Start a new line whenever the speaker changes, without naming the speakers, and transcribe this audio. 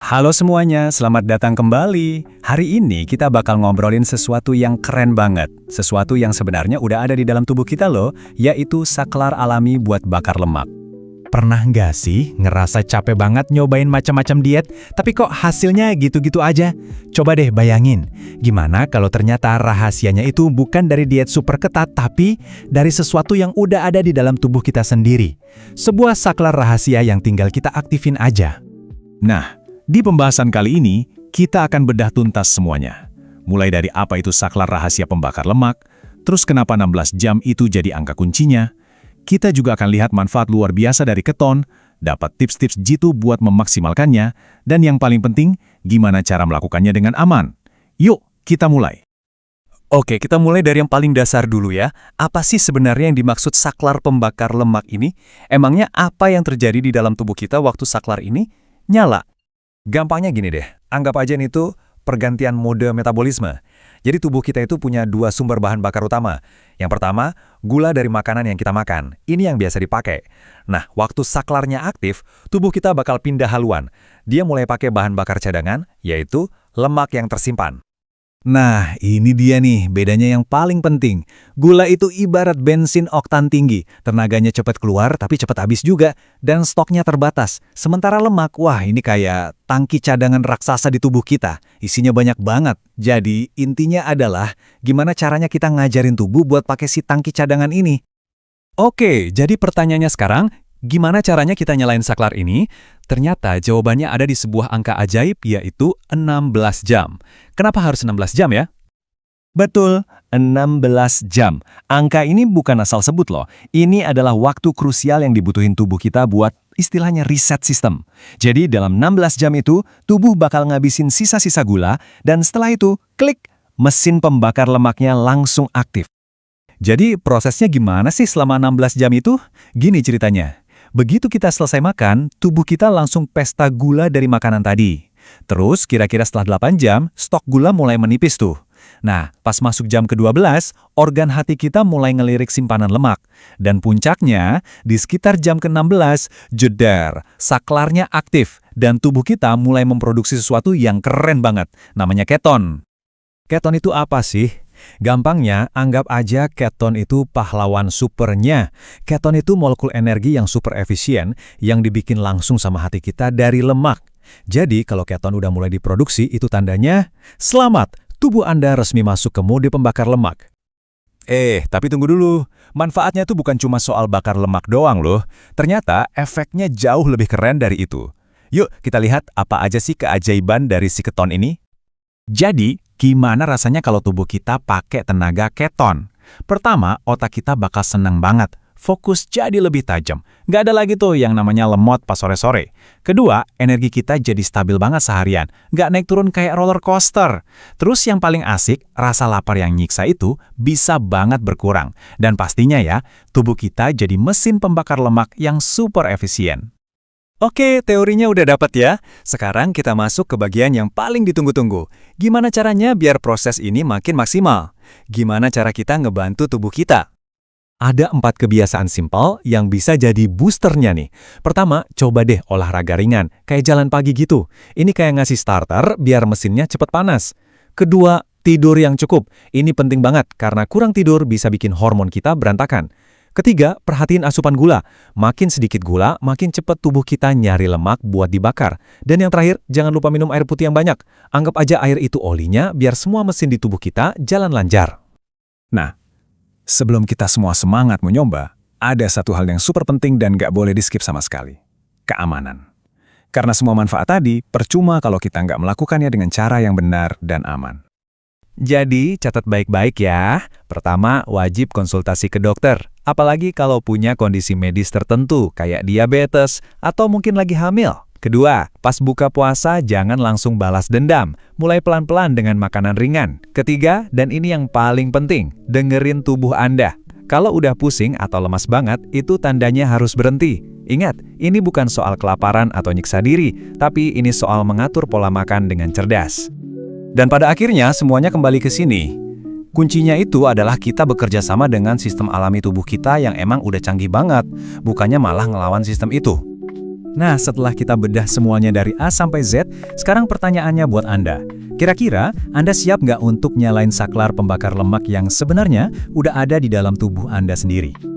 Halo semuanya, selamat datang kembali. Hari ini kita bakal ngobrolin sesuatu yang keren banget. Sesuatu yang sebenarnya udah ada di dalam tubuh kita loh, yaitu saklar alami buat bakar lemak.
Pernah nggak sih ngerasa capek banget nyobain macam-macam diet, tapi kok hasilnya gitu-gitu aja? Coba deh bayangin, gimana kalau ternyata rahasianya itu bukan dari diet super ketat, tapi dari sesuatu yang udah ada di dalam tubuh kita sendiri. Sebuah saklar rahasia yang tinggal kita aktifin aja.
Nah, di pembahasan kali ini, kita akan bedah tuntas semuanya. Mulai dari apa itu saklar rahasia pembakar lemak, terus kenapa 16 jam itu jadi angka kuncinya. Kita juga akan lihat manfaat luar biasa dari keton, dapat tips-tips jitu buat memaksimalkannya, dan yang paling penting, gimana cara melakukannya dengan aman. Yuk, kita mulai. Oke, kita mulai dari yang paling dasar dulu ya. Apa sih sebenarnya yang dimaksud saklar pembakar lemak ini? Emangnya apa yang terjadi di dalam tubuh kita waktu saklar ini nyala? Gampangnya gini deh, anggap aja ini tuh pergantian mode metabolisme. Jadi tubuh kita itu punya dua sumber bahan bakar utama. Yang pertama, gula dari makanan yang kita makan. Ini yang biasa dipakai. Nah, waktu saklarnya aktif, tubuh kita bakal pindah haluan. Dia mulai pakai bahan bakar cadangan, yaitu lemak yang tersimpan.
Nah, ini dia nih bedanya yang paling penting. Gula itu ibarat bensin oktan tinggi. Tenaganya cepat keluar tapi cepat habis juga. Dan stoknya terbatas. Sementara lemak, wah ini kayak tangki cadangan raksasa di tubuh kita. Isinya banyak banget. Jadi intinya adalah gimana caranya kita ngajarin tubuh buat pakai si tangki cadangan ini.
Oke, jadi pertanyaannya sekarang, gimana caranya kita nyalain saklar ini? Ternyata jawabannya ada di sebuah angka ajaib, yaitu 16 jam. Kenapa harus 16 jam ya?
Betul, 16 jam. Angka ini bukan asal sebut loh. Ini adalah waktu krusial yang dibutuhin tubuh kita buat istilahnya reset sistem. Jadi dalam 16 jam itu, tubuh bakal ngabisin sisa-sisa gula, dan setelah itu, klik, mesin pembakar lemaknya langsung aktif.
Jadi prosesnya gimana sih selama 16 jam itu? Gini ceritanya. Begitu kita selesai makan, tubuh kita langsung pesta gula dari makanan tadi. Terus kira-kira setelah 8 jam, stok gula mulai menipis tuh. Nah, pas masuk jam ke-12, organ hati kita mulai ngelirik simpanan lemak. Dan puncaknya, di sekitar jam ke-16, jedar, saklarnya aktif. Dan tubuh kita mulai memproduksi sesuatu yang keren banget, namanya keton. Keton itu apa sih? Gampangnya, anggap aja keton itu pahlawan supernya. Keton itu molekul energi yang super efisien yang dibikin langsung sama hati kita dari lemak. Jadi, kalau keton udah mulai diproduksi, itu tandanya, selamat, tubuh Anda resmi masuk ke mode pembakar lemak. Tapi tunggu dulu. Manfaatnya itu bukan cuma soal bakar lemak doang loh. Ternyata efeknya jauh lebih keren dari itu. Yuk, kita lihat apa aja sih keajaiban dari si keton ini. Jadi, gimana rasanya kalau tubuh kita pakai tenaga keton? Pertama, otak kita bakal senang banget. Fokus jadi lebih tajam. Nggak ada lagi tuh yang namanya lemot pas sore-sore. Kedua, energi kita jadi stabil banget seharian. Nggak naik turun kayak roller coaster. Terus yang paling asik, rasa lapar yang nyiksa itu bisa banget berkurang. Dan pastinya ya, tubuh kita jadi mesin pembakar lemak yang super efisien. Oke, teorinya udah dapat ya. Sekarang kita masuk ke bagian yang paling ditunggu-tunggu. Gimana caranya biar proses ini makin maksimal? Gimana cara kita ngebantu tubuh kita? Ada 4 kebiasaan simpel yang bisa jadi boosternya nih. Pertama, coba deh olahraga ringan, kayak jalan pagi gitu. Ini kayak ngasih starter biar mesinnya cepat panas. Kedua, tidur yang cukup. Ini penting banget karena kurang tidur bisa bikin hormon kita berantakan. Ketiga, perhatiin asupan gula. Makin sedikit gula, makin cepat tubuh kita nyari lemak buat dibakar. Dan yang terakhir, jangan lupa minum air putih yang banyak. Anggap aja air itu olinya biar semua mesin di tubuh kita jalan lancar. Nah, sebelum kita semua semangat mencoba, ada satu hal yang super penting dan nggak boleh di-skip sama sekali. Keamanan. Karena semua manfaat tadi, percuma kalau kita nggak melakukannya dengan cara yang benar dan aman. Jadi, catat baik-baik ya. Pertama, wajib konsultasi ke dokter. Apalagi kalau punya kondisi medis tertentu, kayak diabetes, atau mungkin lagi hamil. Kedua, pas buka puasa jangan langsung balas dendam. Mulai pelan-pelan dengan makanan ringan. Ketiga, dan ini yang paling penting, dengerin tubuh Anda. Kalau udah pusing atau lemas banget, itu tandanya harus berhenti. Ingat, ini bukan soal kelaparan atau nyiksa diri, tapi ini soal mengatur pola makan dengan cerdas. Dan pada akhirnya semuanya kembali ke sini. Kuncinya itu adalah kita bekerja sama dengan sistem alami tubuh kita yang emang udah canggih banget, bukannya malah ngelawan sistem itu. Nah, setelah kita bedah semuanya dari A sampai Z, sekarang pertanyaannya buat Anda. Kira-kira Anda siap nggak untuk nyalain saklar pembakar lemak yang sebenarnya udah ada di dalam tubuh Anda sendiri?